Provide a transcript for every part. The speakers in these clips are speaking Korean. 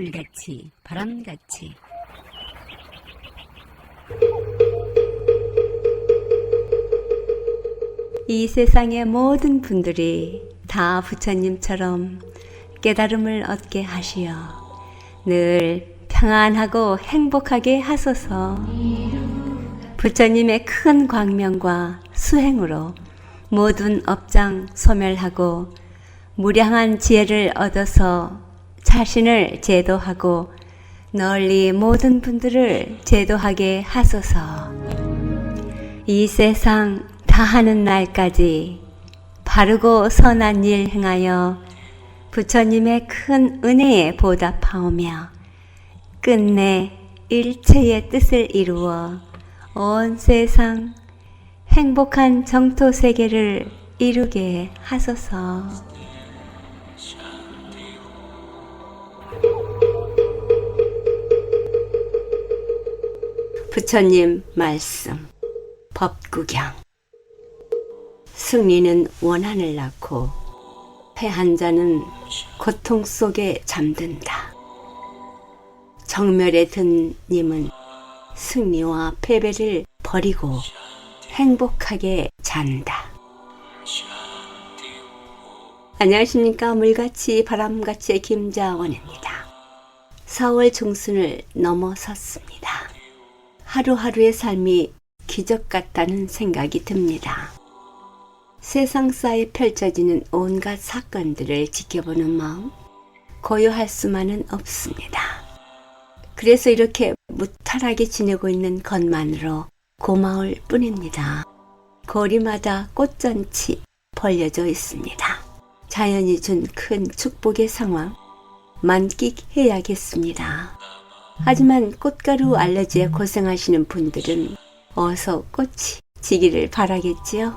물같이 바람같이 이 세상의 모든 분들이 다 부처님처럼 깨달음을 얻게 하시어 늘 평안하고 행복하게 하소서. 부처님의 큰 광명과 수행으로 모든 업장 소멸하고 무량한 지혜를 얻어서 자신을 제도하고 널리 모든 분들을 제도하게 하소서. 이 세상 다하는 날까지 바르고 선한 일 행하여 부처님의 큰 은혜에 보답하오며 끝내 일체의 뜻을 이루어 온 세상 행복한 정토 세계를 이루게 하소서. 부처님 말씀 법구경. 승리는 원한을 낳고 패한 자는 고통 속에 잠든다. 정멸에 든 님은 승리와 패배를 버리고 행복하게 잔다. 안녕하십니까. 물같이 바람같이의 김자원입니다. 4월 중순을 넘어섰습니다. 하루하루의 삶이 기적 같다는 생각이 듭니다. 세상사에 펼쳐지는 온갖 사건들을 지켜보는 마음 고요할 수만은 없습니다. 그래서 이렇게 무탈하게 지내고 있는 것만으로 고마울 뿐입니다. 거리마다 꽃잔치 벌려져 있습니다. 자연이 준 큰 축복의 상황 만끽해야겠습니다. 하지만 꽃가루 알러지에 고생하시는 분들은 어서 꽃이 지기를 바라겠지요.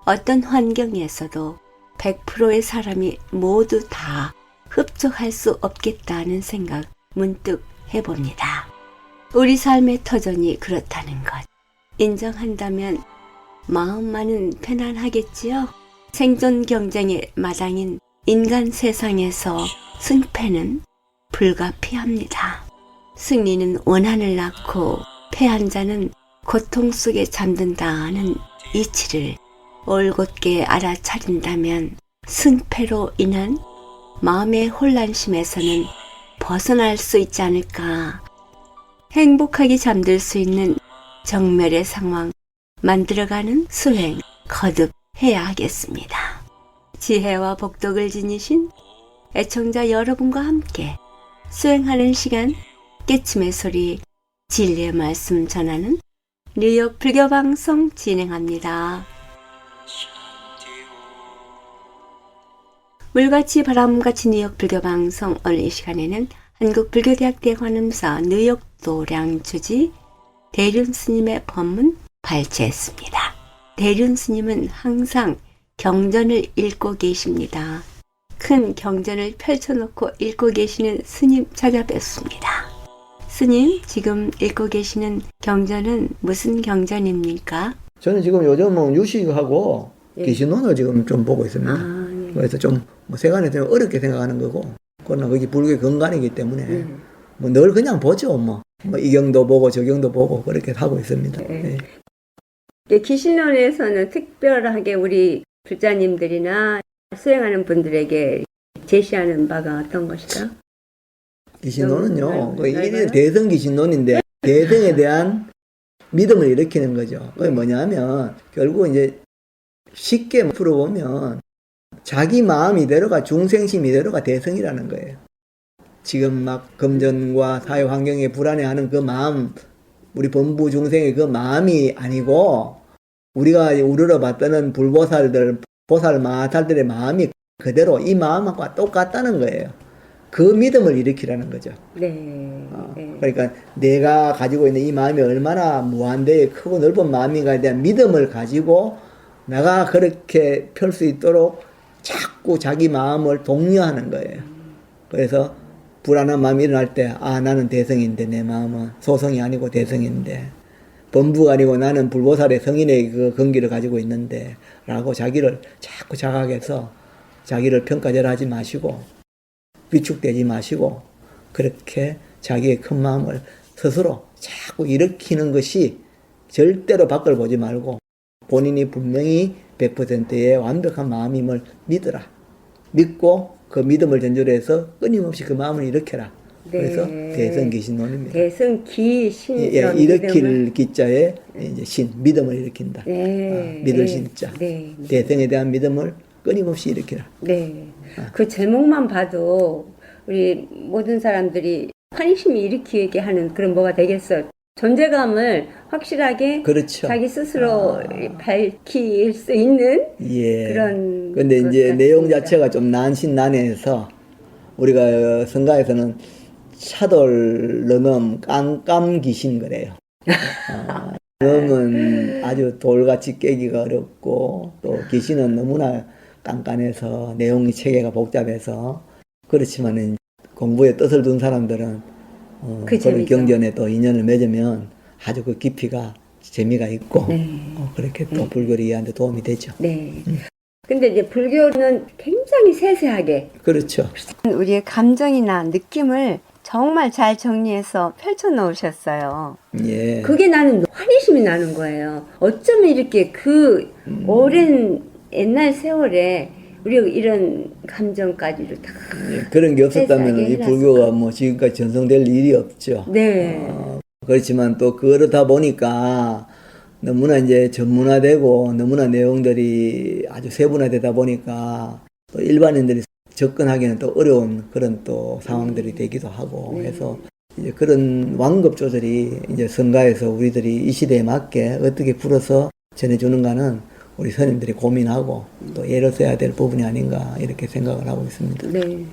어떤 환경에서도 100%의 사람이 모두 다 흡족할 수 없겠다는 생각 문득 해봅니다. 우리 삶의 터전이 그렇다는 것 인정한다면 마음만은 편안하겠지요. 생존 경쟁의 마당인 인간 세상에서 승패는 불가피합니다. 승리는 원한을 낳고 패한 자는 고통 속에 잠든다는 이치를 올곧게 알아차린다면 승패로 인한 마음의 혼란심에서는 벗어날 수 있지 않을까. 행복하게 잠들 수 있는 정멸의 상황 만들어가는 수행 거듭해야 하겠습니다. 지혜와 복덕을 지니신 애청자 여러분과 함께 수행하는 시간 깨침의 소리 진리의 말씀 전하는 뉴욕 불교방송 진행합니다. 물같이 바람같이 뉴욕 불교방송. 오늘 이 시간에는 한국불교대학대 관음사 뉴욕 도량주지 대륜 스님의 법문 발제했습니다. 대륜 스님은 항상 경전을 읽고 계십니다. 큰 경전을 펼쳐놓고 읽고 계시는 스님 찾아뵙습니다. 스님, 지금 읽고 계시는 경전은 무슨 경전입니까? 저는 지금 요즘은 유식하고 예. 기신론을 지금 좀 보고 있습니다. 예. 그래서 좀 세간에 좀 어렵게 생각하는 거고, 그러나 거기 불교의 근간이기 때문에 뭐 늘 그냥 보죠. 뭐 이경도 보고 저경도 보고 그렇게 하고 있습니다. 예. 예. 기신론에서는 특별하게 우리 불자님들이나 수행하는 분들에게 제시하는 바가 어떤 것일까? 기신론은요, 네, 그 대성 기신론인데 대성에 대한 믿음을 일으키는 거죠. 그게 뭐냐면 결국 이제 쉽게 풀어보면 자기 마음 이대로가 중생심 이대로가 대성이라는 거예요. 지금 막 금전과 사회 환경에 불안해하는 그 마음, 우리 범부 중생의 그 마음이 아니고 우리가 우러러봤던 불보살들, 보살 마살들의 마음이 그대로 이 마음과 똑같다는 거예요. 그 믿음을 일으키라는 거죠. 네. 그러니까 내가 가지고 있는 이 마음이 얼마나 무한대에 크고 넓은 마음인가에 대한 믿음을 가지고 내가 그렇게 펼 수 있도록 자꾸 자기 마음을 독려하는 거예요. 그래서 불안한 마음이 일어날 때, 아, 나는 대성인데, 내 마음은 소성이 아니고 대성인데, 범부가 아니고 나는 불보살의 성인의 그 근기를 가지고 있는데, 라고 자기를 자꾸 자각해서 자기를 평가절하지 마시고, 위축되지 마시고, 그렇게 자기의 큰 마음을 스스로 자꾸 일으키는 것이 절대로 밖을 보지 말고 본인이 분명히 100%의 완벽한 마음임을 믿어라. 믿고 그 믿음을 전제로 해서 끊임없이 그 마음을 일으켜라. 그래서 대성기신론입니다. 대성기신론. 일으킬 기자에 이제 신, 믿음을 일으킨다. 네. 믿을 신자. 네. 대성에 대한 믿음을 끊임없이 일으키라. 네. 그 제목만 봐도 우리 모든 사람들이 환희심이 일으키게 하는 그런 뭐가 되겠어요. 존재감을 확실하게 그렇죠. 자기 스스로 밝힐 수 있는 예. 그런. 근데 것 이제 같습니다. 내용 자체가 좀 난신난해해서 우리가 성가에서는 차돌 렁엄 깜깜귀신 그래요. 렁은 아주 돌같이 깨기가 어렵고 또 귀신은 너무나 깐깐해서 내용이 체계가 복잡해서 그렇지만은 공부에 뜻을 둔 사람들은 그 그런 재미죠. 경전에 또 인연을 맺으면 아주 그 깊이가 재미가 있고 네. 그렇게 또 불교를 이해하는 데 도움이 되죠. 네. 근데 이제 불교는 굉장히 세세하게 그렇죠. 우리의 감정이나 느낌을 정말 잘 정리해서 펼쳐 놓으셨어요. 예. 그게 나는 환희심이 나는 거예요. 어쩌면 이렇게 그 오랜 옛날 세월에 우리가 이런 감정까지를 다. 예, 그런 게 없었다면 세세하게 이 해놨을까? 불교가 뭐 지금까지 전성될 일이 없죠. 네. 그렇지만 또 그러다 보니까 너무나 이제 전문화되고 너무나 내용들이 아주 세분화되다 보니까 또 일반인들이 접근하기는 또 어려운 그런 또 상황들이 되기도 하고 해서 이제 그런 완급 조절이 이제 성가에서 우리들이 이 시대에 맞게 어떻게 풀어서 전해주는가는 우리 스님들이 고민하고 또 예를 써야 될 부분이 아닌가 이렇게 생각을 하고 있습니다. 네.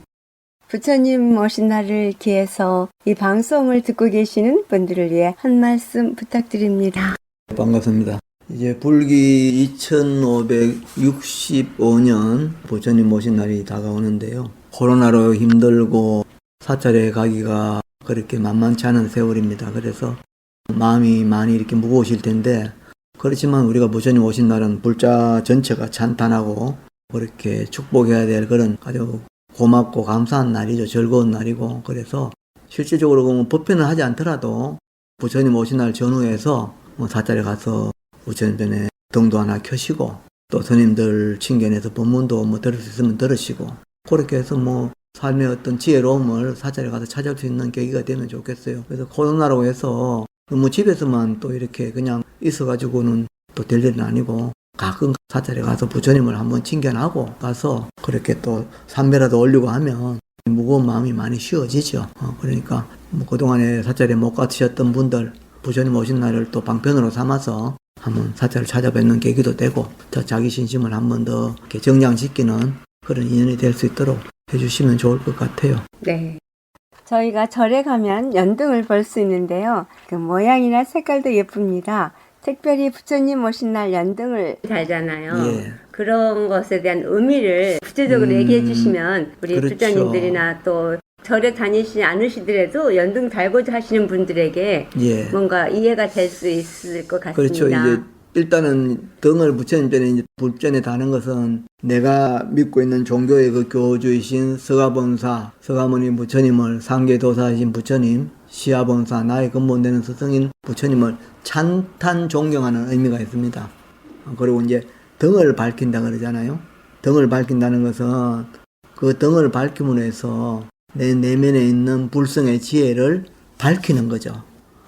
부처님 오신 날을 기해서 이 방송을 듣고 계시는 분들을 위해 한 말씀 부탁드립니다. 반갑습니다. 이제 불기 2565년 부처님 오신 날이 다가오는데요. 코로나로 힘들고 사찰에 가기가 그렇게 만만치 않은 세월입니다. 그래서 마음이 많이 이렇게 무거우실 텐데 그렇지만 우리가 부처님 오신 날은 불자 전체가 찬탄하고 그렇게 축복해야 될 그런 아주 고맙고 감사한 날이죠. 즐거운 날이고 그래서 실질적으로 보면 법회는 하지 않더라도 부처님 오신 날 전후해서 사찰에 가서 부처님 전에 등도 하나 켜시고 또 스님들 친견에서 법문도 들을 수 있으면 들으시고 그렇게 해서 삶의 어떤 지혜로움을 사찰에 가서 찾을 수 있는 계기가 되면 좋겠어요. 그래서 코로나라고 해서 너무 집에서만 또 이렇게 그냥 있어가지고는 또 될 일은 아니고 가끔 사찰에 가서 부처님을 한번 친견하고 가서 그렇게 또 삼배라도 올리고 하면 무거운 마음이 많이 쉬워지죠. 그러니까 그동안에 사찰에 못 가셨던 분들 부처님 오신 날을 또 방편으로 삼아서 한번 사찰을 찾아뵙는 계기도 되고 더 자기 신심을 한번 더 이렇게 정장시키는 그런 인연이 될 수 있도록 해주시면 좋을 것 같아요. 네. 저희가 절에 가면 연등을 볼 수 있는데요. 그 모양이나 색깔도 예쁩니다. 특별히 부처님 오신 날 연등을 달잖아요. 예. 그런 것에 대한 의미를 구체적으로 얘기해 주시면 우리 그렇죠. 부처님들이나 또 절에 다니시지 않으시더라도 연등 달고자 하시는 분들에게 예. 뭔가 이해가 될 수 있을 것 같습니다. 그렇죠. 이제 일단은 등을 부처님 전에 이제 불전에 다는 것은 내가 믿고 있는 종교의 그 교주이신 서가본사, 서가모니 부처님을 상계도사이신 부처님, 시아본사, 나의 근본되는 스승인 부처님을 찬탄 존경하는 의미가 있습니다. 그리고 이제 등을 밝힌다 그러잖아요. 등을 밝힌다는 것은 그 등을 밝힘으로 해서 내 내면에 있는 불성의 지혜를 밝히는 거죠.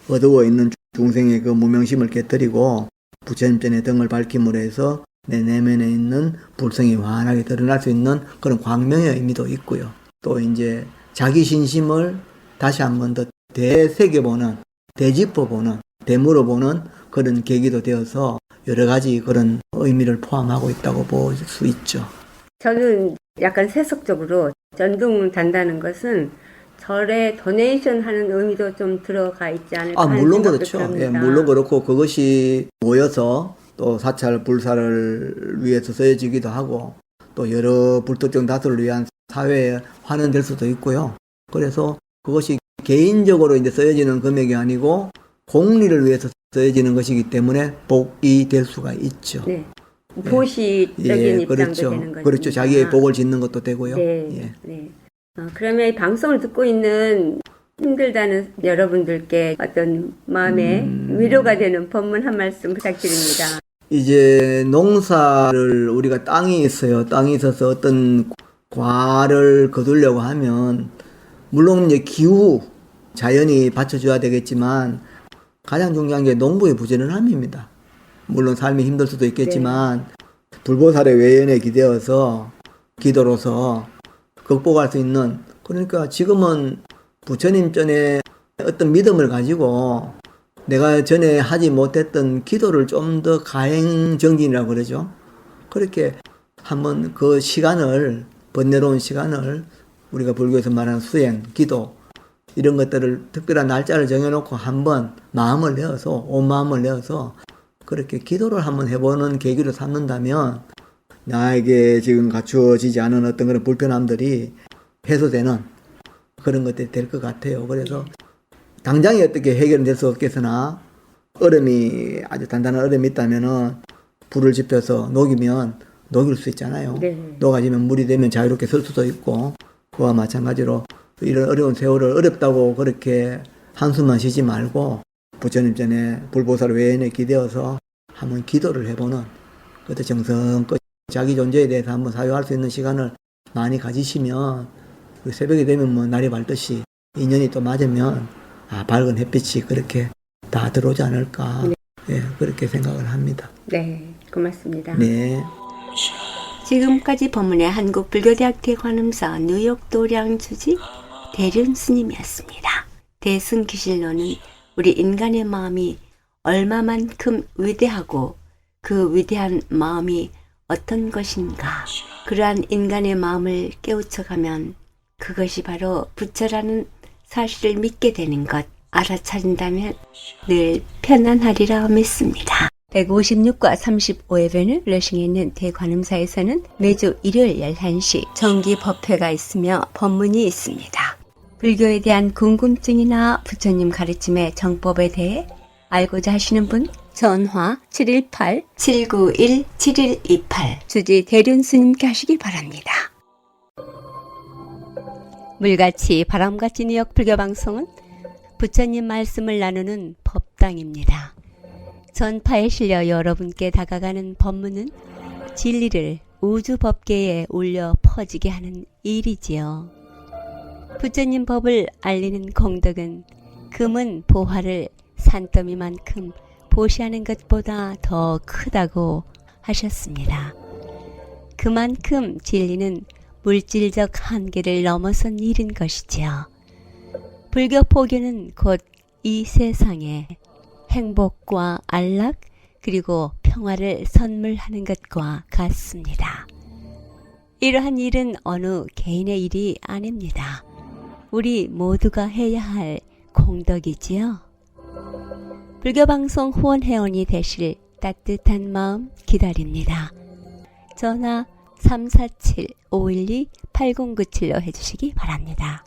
어두워 있는 중생의 그 무명심을 깨뜨리고 부처님 전에 등을 밝힘으로 해서 내 내면에 있는 불성이 환하게 드러날 수 있는 그런 광명의 의미도 있고요. 또 이제 자기 신심을 다시 한 번 더 되새겨보는, 되짚어보는, 되물어보는 그런 계기도 되어서 여러 가지 그런 의미를 포함하고 있다고 볼 수 있죠. 저는 약간 세속적으로 연등을 단다는 것은 절에 도네이션 하는 의미도 좀 들어가 있지 않을까 하는 물론 생각도 그렇죠. 듭니다. 예, 물론 그렇고 그것이 모여서 또 사찰 불사를 위해서 쓰여지기도 하고 또 여러 불특정 다수를 위한 사회에 환원될 수도 있고요. 그래서 그것이 개인적으로 이제 쓰여지는 금액이 아니고 공리를 위해서 쓰여지는 것이기 때문에 복이 될 수가 있죠. 네. 보시적인 입장도 그렇죠. 되는 거죠. 그렇죠. 자기의 복을 짓는 것도 되고요. 네. 예. 네. 그러면 이 방송을 듣고 있는 힘들다는 여러분들께 어떤 마음에 위로가 되는 법문 한 말씀 부탁드립니다. 이제 농사를 우리가 땅이 있어요. 땅이 있어서 어떤 과를 거두려고 하면 물론 이제 기후, 자연이 받쳐줘야 되겠지만 가장 중요한 게 농부의 부지런함입니다. 물론 삶이 힘들 수도 있겠지만 불보살의 외연에 기대어서 기도로서 극복할 수 있는, 그러니까 지금은 부처님 전에 어떤 믿음을 가지고 내가 전에 하지 못했던 기도를 좀 더 가행정진이라고 그러죠. 그렇게 한번 그 시간을, 번뇌로운 시간을 우리가 불교에서 말하는 수행, 기도 이런 것들을 특별한 날짜를 정해놓고 한번 마음을 내어서, 온 마음을 내어서 그렇게 기도를 한번 해보는 계기로 삼는다면 나에게 지금 갖추어지지 않은 어떤 그런 불편함들이 해소되는 그런 것들이 될 것 같아요. 그래서 당장에 어떻게 해결될 수 없겠으나 얼음이, 아주 단단한 얼음이 있다면은 불을 지펴서 녹이면 녹일 수 있잖아요. 네. 녹아지면 물이 되면 자유롭게 설 수도 있고, 그와 마찬가지로 이런 어려운 세월을 어렵다고 그렇게 한숨만 쉬지 말고 부처님 전에 불보살 외연에 기대어서 한번 기도를 해보는, 그때 정성껏 자기 존재에 대해서 한번 사유할 수 있는 시간을 많이 가지시면 새벽이 되면 뭐 날이 밝듯이 인연이 또 맞으면 밝은 햇빛이 그렇게 다 들어오지 않을까. 예, 그렇게 생각을 합니다. 네, 고맙습니다. 네. 지금까지 법문의 한국불교대학교 관음사 뉴욕 도량 주지 대륜 스님이었습니다. 대승기실론은 우리 인간의 마음이 얼마만큼 위대하고 그 위대한 마음이 어떤 것인가, 그러한 인간의 마음을 깨우쳐가면 그것이 바로 부처라는 사실을 믿게 되는 것, 알아차린다면 늘 편안하리라 믿습니다. 156과 35회변을 러싱에 있는 대관음사에서는 매주 일요일 11시 정기 법회가 있으며 법문이 있습니다. 불교에 대한 궁금증이나 부처님 가르침의 정법에 대해 알고자 하시는 분 전화 718-791-7128 주지 대륜 스님께 하시기 바랍니다. 물같이 바람같이 뉴욕 불교방송은 부처님 말씀을 나누는 법당입니다. 전파에 실려 여러분께 다가가는 법문은 진리를 우주 법계에 울려 퍼지게 하는 일이지요. 부처님 법을 알리는 공덕은 금은 보화를 산더미만큼 보시하는 것보다 더 크다고 하셨습니다. 그만큼 진리는 물질적 한계를 넘어선 일인 것이지요. 불교 포교는 곧 이 세상에 행복과 안락 그리고 평화를 선물하는 것과 같습니다. 이러한 일은 어느 개인의 일이 아닙니다. 우리 모두가 해야 할 공덕이지요. 불교방송 후원 회원이 되실 따뜻한 마음 기다립니다. 전화 347-512-8097로 해주시기 바랍니다.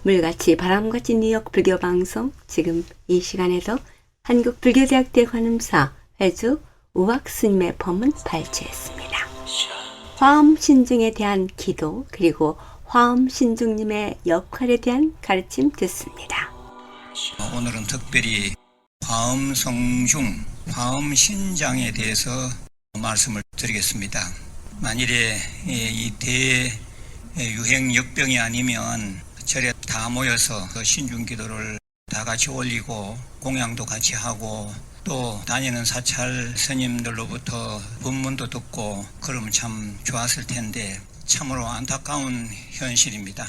물같이 바람같이 뉴욕 불교방송, 지금 이 시간에도 한국불교대학대 관음사 회주 우학스님의 법문 발췌했습니다. 화엄신중에 대한 기도 그리고 화엄신중님의 역할에 대한 가르침 듣습니다. 오늘은 특별히 화엄성중, 화엄신장에 대해서 말씀을 드리겠습니다. 만일에 이 대유행 역병이 아니면 절에 다 모여서 그 신중기도를 다 같이 올리고 공양도 같이 하고 또 다니는 사찰 스님들로부터 법문도 듣고 그러면 참 좋았을 텐데 참으로 안타까운 현실입니다.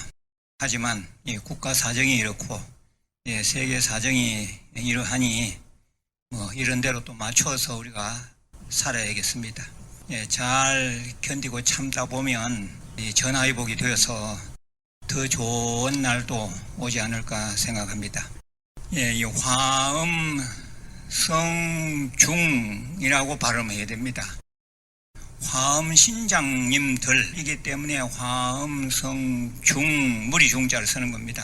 하지만 이 국가 사정이 이렇고 세계 사정이 이러하니 이런 대로 또 맞춰서 우리가 살아야겠습니다. 잘 견디고 참다 보면 전화위복이 되어서 더 좋은 날도 오지 않을까 생각합니다. 이 화엄성중이라고 발음해야 됩니다. 화엄신장님들이기 때문에 화엄성중, 무리 중자를 쓰는 겁니다.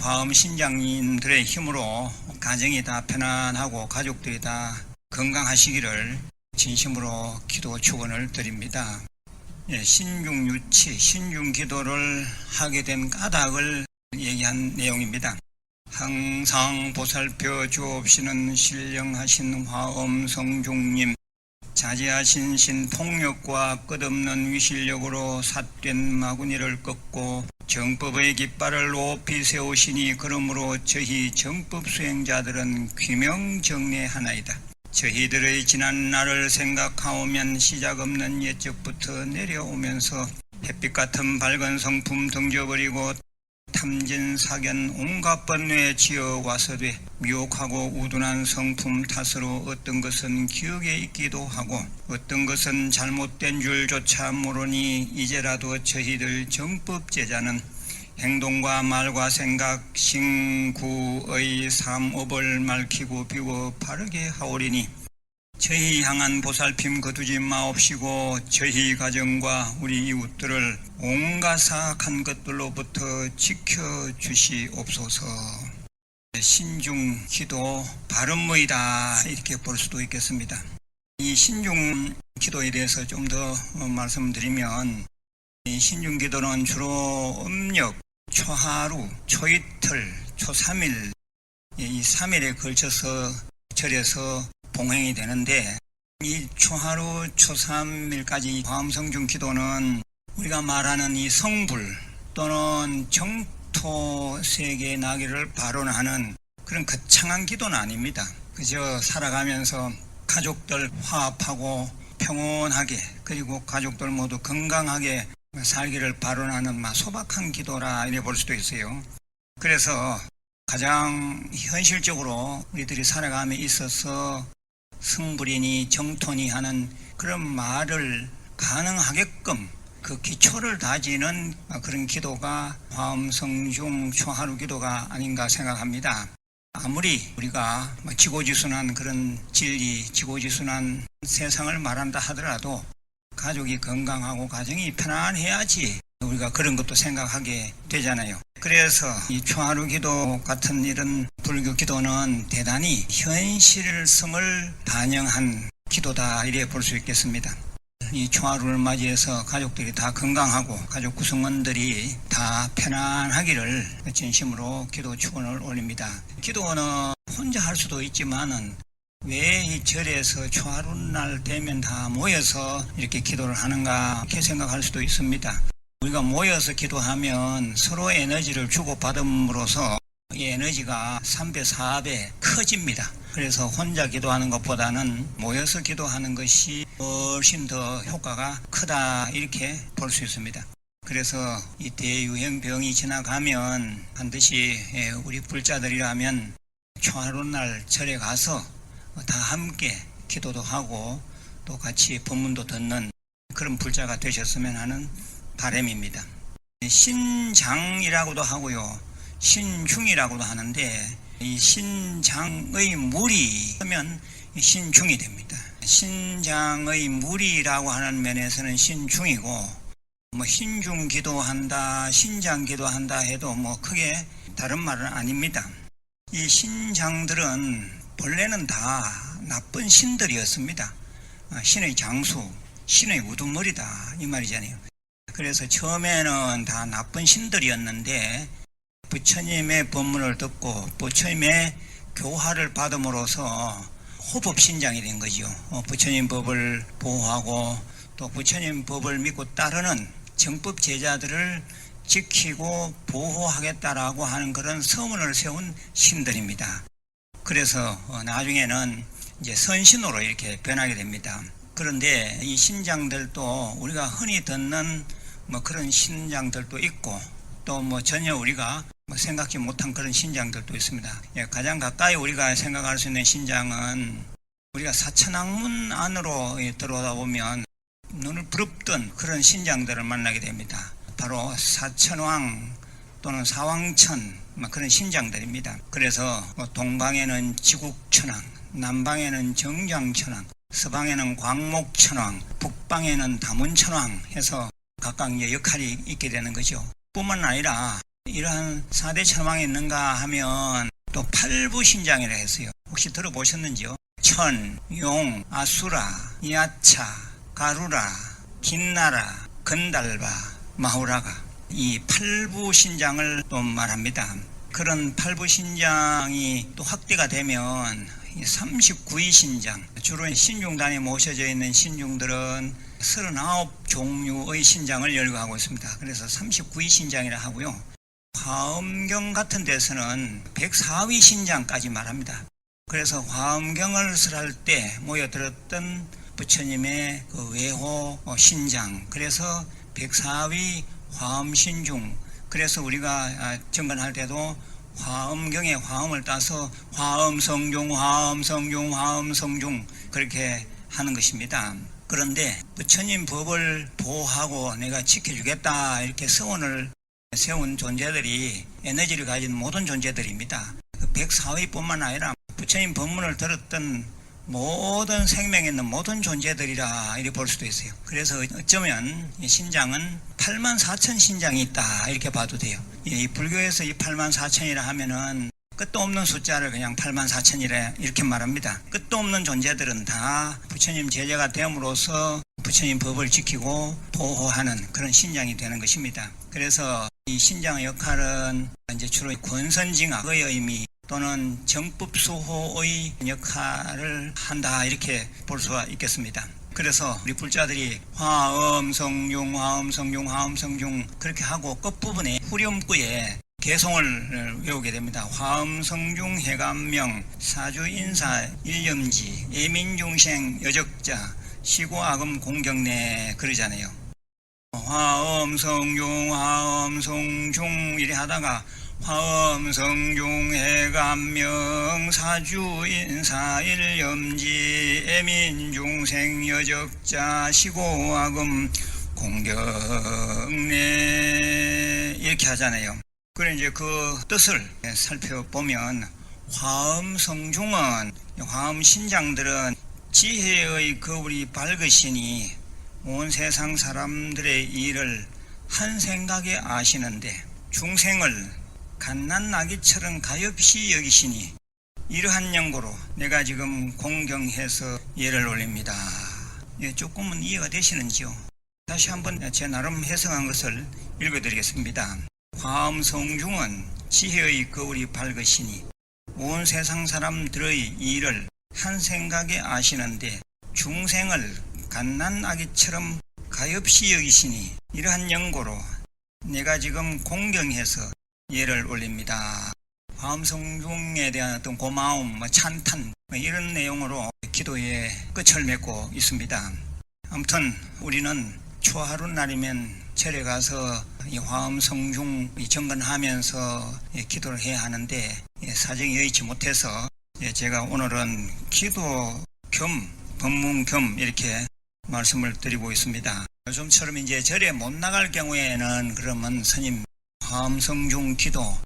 화엄신장님들의 힘으로 가정이 다 편안하고 가족들이 다 건강하시기를 진심으로 기도 축원을 드립니다. 신중유치, 신중기도를 하게 된 까닭을 얘기한 내용입니다. 항상 보살펴 주옵시는 신령하신 화엄성중님, 자제하신 신통력과 끝없는 위실력으로 삿된 마구니를 꺾고 정법의 깃발을 높이 세우시니 그러므로 저희 정법 수행자들은 귀명정례하나이다. 저희들의 지난 날을 생각하오면 시작 없는 옛적부터 내려오면서 햇빛 같은 밝은 성품 던져버리고 탐진사견 온갖 번뇌에 지어 와서되 미혹하고 우둔한 성품 탓으로 어떤 것은 기억에 있기도 하고 어떤 것은 잘못된 줄조차 모르니 이제라도 저희들 정법제자는 행동과 말과 생각, 신구의 삼업을 밝히고 비워 바르게 하오리니 저희 향한 보살핌 거두지 마옵시고 저희 가정과 우리 이웃들을 온갖 사악한 것들로부터 지켜주시옵소서. 신중 기도 발음의다 이렇게 볼 수도 있겠습니다. 이 신중 기도에 대해서 좀 더 말씀드리면 이 신중 기도는 주로 음력, 초하루, 초이틀, 초3일 이 3일에 걸쳐서 절에서 봉행이 되는데 이 초하루, 초3일까지 화엄성중 기도는 우리가 말하는 이 성불 또는 정토 세계 나기를 발언하는 그런 거창한 기도는 아닙니다. 그저 살아가면서 가족들 화합하고 평온하게 그리고 가족들 모두 건강하게 살기를 발언하는 소박한 기도라 이래 볼 수도 있어요. 그래서 가장 현실적으로 우리들이 살아감에 있어서 성불이니 정토니 하는 그런 말을 가능하게끔 그 기초를 다지는 그런 기도가 화엄성중 초하루 기도가 아닌가 생각합니다. 아무리 우리가 지고지순한 그런 진리, 지고지순한 세상을 말한다 하더라도 가족이 건강하고 가정이 편안해야지 우리가 그런 것도 생각하게 되잖아요. 그래서 이 초하루 기도 같은 이런 불교 기도는 대단히 현실성을 반영한 기도다 이래 볼 수 있겠습니다. 이 초하루를 맞이해서 가족들이 다 건강하고 가족 구성원들이 다 편안하기를 진심으로 기도 축원을 올립니다. 기도는 혼자 할 수도 있지만은 왜 이 절에서 초하루날 되면 다 모여서 이렇게 기도를 하는가 이렇게 생각할 수도 있습니다. 우리가 모여서 기도하면 서로 에너지를 주고받음으로써 이 에너지가 3배, 4배 커집니다. 그래서 혼자 기도하는 것보다는 모여서 기도하는 것이 훨씬 더 효과가 크다 이렇게 볼 수 있습니다. 그래서 이 대유행병이 지나가면 반드시 우리 불자들이라면 초하루날 절에 가서 다 함께 기도도 하고 또 같이 법문도 듣는 그런 불자가 되셨으면 하는 바람입니다. 신장이라고도 하고요, 신중이라고도 하는데 이 신장의 물이 하면 신중이 됩니다. 신장의 물이라고 하는 면에서는 신중이고 신중 기도한다, 신장 기도한다 해도 크게 다른 말은 아닙니다. 이 신장들은 본래는 다 나쁜 신들이었습니다. 신의 장수, 신의 우두머리다 이 말이잖아요. 그래서 처음에는 다 나쁜 신들이었는데 부처님의 법문을 듣고 부처님의 교화를 받음으로써 호법신장이 된 거죠. 부처님 법을 보호하고 또 부처님 법을 믿고 따르는 정법 제자들을 지키고 보호하겠다라고 하는 그런 서문을 세운 신들입니다. 그래서 나중에는 이제 선신으로 이렇게 변하게 됩니다. 그런데 이 신장들도 우리가 흔히 듣는 그런 신장들도 있고 또 전혀 우리가 생각지 못한 그런 신장들도 있습니다. 가장 가까이 우리가 생각할 수 있는 신장은 우리가 사천왕문 안으로 들어오다 보면 눈을 부릅던 그런 신장들을 만나게 됩니다. 바로 사천왕 또는 사왕천 그런 신장들입니다. 그래서 동방에는 지국천왕, 남방에는 정장천왕, 서방에는 광목천왕, 북방에는 다문천왕 해서 각각 이제 역할이 있게 되는 거죠. 뿐만 아니라 이러한 4대 천왕이 있는가 하면 또 팔부신장이라 했어요. 혹시 들어보셨는지요? 천, 용, 아수라, 야차, 가루라, 긴나라, 건달바, 마후라가 이 팔부신장을 또 말합니다. 그런 팔부신장이 또 확대가 되면 39위 신장, 주로 신중단에 모셔져 있는 신중들은 39종류의 신장을 열거하고 있습니다. 그래서 39위 신장이라 하고요. 화엄경 같은 데서는 104위 신장까지 말합니다. 그래서 화엄경을 설할 때 모여들었던 부처님의 그 외호 신장, 그래서 104위 화엄신중, 그래서 우리가 정건할 때도 화엄경의 화엄을 따서 화엄성중, 화엄성중, 화엄성중 그렇게 하는 것입니다. 그런데 부처님 법을 보호하고 내가 지켜주겠다 이렇게 서원을 세운 존재들이 에너지를 가진 모든 존재들입니다. 104위뿐만 아니라 부처님 법문을 들었던 모든 생명에 있는 모든 존재들이라 이렇게 볼 수도 있어요. 그래서 어쩌면 이 신장은 84,000 신장이 있다 이렇게 봐도 돼요. 이 불교에서 이 84,000이라 하면은 끝도 없는 숫자를 그냥 84,000이라 이렇게 말합니다. 끝도 없는 존재들은 다 부처님 제자가 됨으로써 부처님 법을 지키고 보호하는 그런 신장이 되는 것입니다. 그래서 이 신장의 역할은 이제 주로 권선징악의 의미 또는 정법수호의 역할을 한다 이렇게 볼 수가 있겠습니다. 그래서 우리 불자들이 화엄성중, 화엄성중, 화엄성중 그렇게 하고 끝부분에 후렴구에 개송을 외우게 됩니다. 화엄성중 해감명 사주인사 일념지 예민중생 여적자 시고아금 공경내 그러잖아요. 화엄성중 화엄성중 이래 하다가 화엄성중 해감명 사주인사 일념지 애민중생 여적자 시고아금 공경내 이렇게 하잖아요. 그래 이제 그 뜻을 살펴보면 화엄성중은 화엄신장들은 지혜의 거울이 밝으시니 온 세상 사람들의 일을 한 생각에 아시는데 중생을 갓난아기처럼 가엾이 여기시니 이러한 연고로 내가 지금 공경해서 예를 올립니다. 조금은 이해가 되시는지요? 다시 한번 제 나름 해석한 것을 읽어드리겠습니다. 화엄성중은 지혜의 거울이 밝으시니 온 세상 사람들의 일을 한 생각에 아시는데 중생을 갓난아기처럼 가엾이 여기시니 이러한 연고로 내가 지금 공경해서 예를 올립니다. 화엄성중에 대한 어떤 고마움, 찬탄 이런 내용으로 기도의 끝을 맺고 있습니다. 아무튼 우리는 초하루 날이면 절에 가서 이 화엄성중 정건하면서 기도를 해야 하는데 사정이 여의치 못해서 제가 오늘은 기도 겸 법문 겸 이렇게 말씀을 드리고 있습니다. 요즘처럼 이제 절에 못 나갈 경우에는 그러면 스님 화엄성중 기도,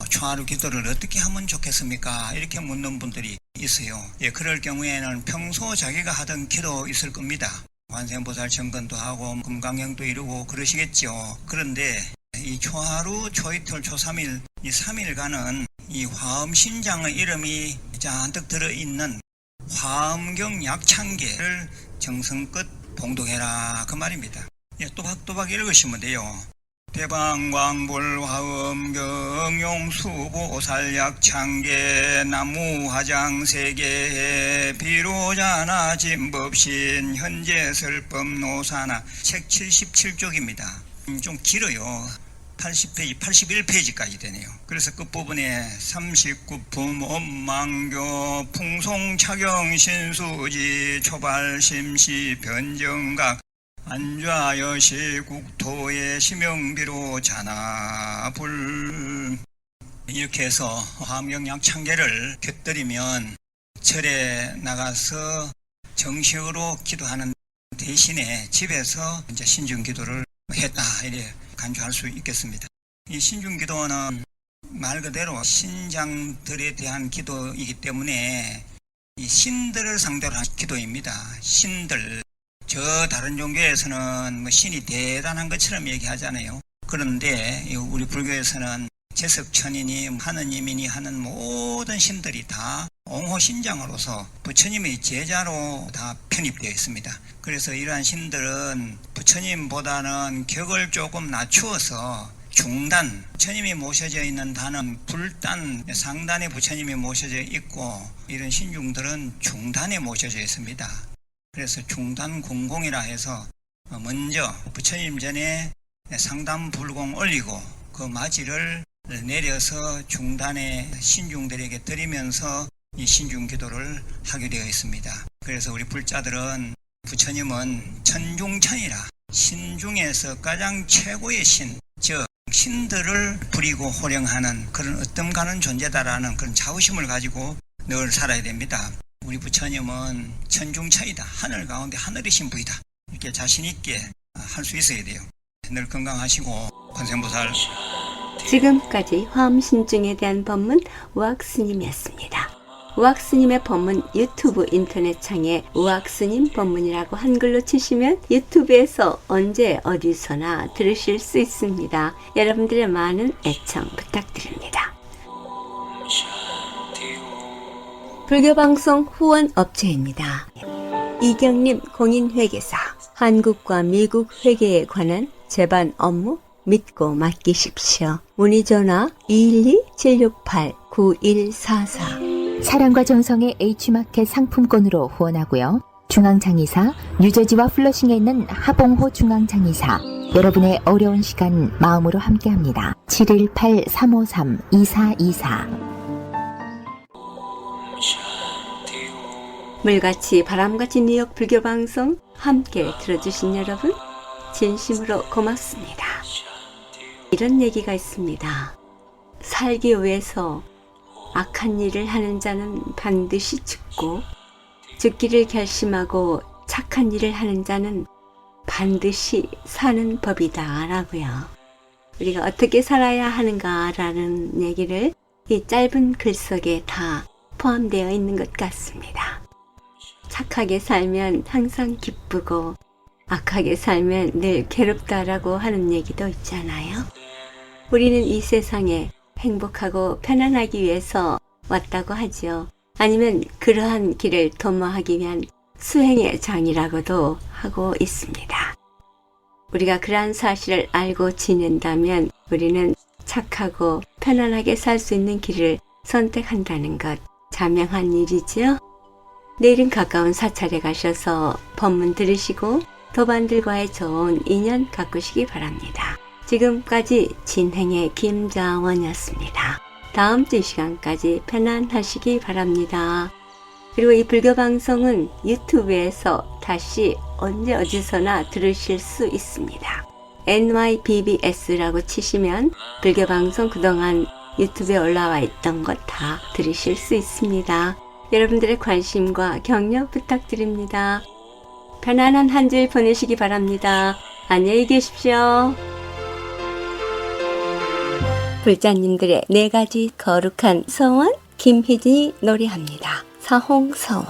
초하루 기도를 어떻게 하면 좋겠습니까? 이렇게 묻는 분들이 있어요. 그럴 경우에는 평소 자기가 하던 기도 있을 겁니다. 관세음보살 정건도 하고 금강경도 이루고 그러시겠죠. 그런데 이 초하루, 초이틀, 초삼일 이 3일간은 이 화엄신장의 이름이 잔뜩 들어있는 화엄경 약창계를 정성껏 봉독해라 그 말입니다. 또박또박 읽으시면 돼요. 대방광불 화엄경 용수보살 약창계 나무화장세계 비로자나 진법신 현재설법노사나 책 77쪽입니다. 좀 길어요. 80페이지, 81페이지까지 되네요. 그래서 끝부분에 39품 엄망교 풍송착용 신수지 초발심시 변정각 안좌여시 국토의 심영비로 자나불 이렇게 해서 화엄경 창계를 곁들이면 절에 나가서 정식으로 기도하는 대신에 집에서 이제 신중기도를 했다 이렇게 간주할 수 있겠습니다. 이 신중기도는 말 그대로 신장들에 대한 기도이기 때문에 이 신들을 상대로 한 기도입니다. 신들. 저 다른 종교에서는 뭐 신이 대단한 것처럼 얘기하잖아요. 그런데 우리 불교에서는 제석천이니 하느님이니 하는 모든 신들이 다 옹호신장으로서 부처님의 제자로 다 편입되어 있습니다. 그래서 이러한 신들은 부처님보다는 격을 조금 낮추어서 중단, 부처님이 모셔져 있는 단은 불단, 상단에 부처님이 모셔져 있고 이런 신중들은 중단에 모셔져 있습니다. 그래서 중단 공공이라 해서 먼저 부처님 전에 상단 불공 올리고 그 맞이를 내려서 중단에 신중들에게 드리면서 이 신중 기도를 하게 되어 있습니다. 그래서 우리 불자들은 부처님은 천중천이라 신중에서 가장 최고의 신, 즉 신들을 부리고 호령하는 그런 으뜸 가는 존재다라는 그런 자부심을 가지고 늘 살아야 됩니다. 우리 부처님은 천중차이다. 하늘 가운데 하늘이신 분이다. 이렇게 자신 있게 할 수 있어야 돼요. 늘 건강하시고 관세음보살. 지금까지 화엄신중에 대한 법문 우악스님이었습니다. 우악스님의 법문 유튜브 인터넷 창에 우악스님 법문이라고 한글로 치시면 유튜브에서 언제 어디서나 들으실 수 있습니다. 여러분들의 많은 애청 부탁드립니다. 불교방송 후원업체입니다. 이경림 공인회계사, 한국과 미국 회계에 관한 제반 업무 믿고 맡기십시오. 문의전화 212-768-9144. 사랑과 정성의 H마켓 상품권으로 후원하고요. 중앙장의사, 뉴저지와 플러싱에 있는 하봉호 중앙장의사, 여러분의 어려운 시간 마음으로 함께합니다. 718-353-2424. 물같이 바람같이 뉴욕 불교방송 함께 들어주신 여러분 진심으로 고맙습니다. 이런 얘기가 있습니다. 살기 위해서 악한 일을 하는 자는 반드시 죽고 죽기를 결심하고 착한 일을 하는 자는 반드시 사는 법이다 라고요. 우리가 어떻게 살아야 하는가 라는 얘기를 이 짧은 글 속에 다 포함되어 있는 것 같습니다. 착하게 살면 항상 기쁘고 악하게 살면 늘 괴롭다라고 하는 얘기도 있잖아요. 우리는 이 세상에 행복하고 편안하기 위해서 왔다고 하죠. 아니면 그러한 길을 도모하기 위한 수행의 장이라고도 하고 있습니다. 우리가 그러한 사실을 알고 지낸다면 우리는 착하고 편안하게 살 수 있는 길을 선택한다는 것 자명한 일이지요. 내일은 가까운 사찰에 가셔서 법문 들으시고 도반들과의 좋은 인연 가꾸시기 바랍니다. 지금까지 진행의 김자원이었습니다. 다음 주 시간까지 편안하시기 바랍니다. 그리고 이 불교방송은 유튜브에서 다시 언제 어디서나 들으실 수 있습니다. NYBBS라고 치시면 불교방송 그동안 유튜브에 올라와 있던 것 다 들으실 수 있습니다. 여러분들의 관심과 격려 부탁드립니다. 편안한 한 주일 보내시기 바랍니다. 안녕히 계십시오. 불자님들의 4가지 거룩한 서원 김희진이 노래합니다. 사홍서원.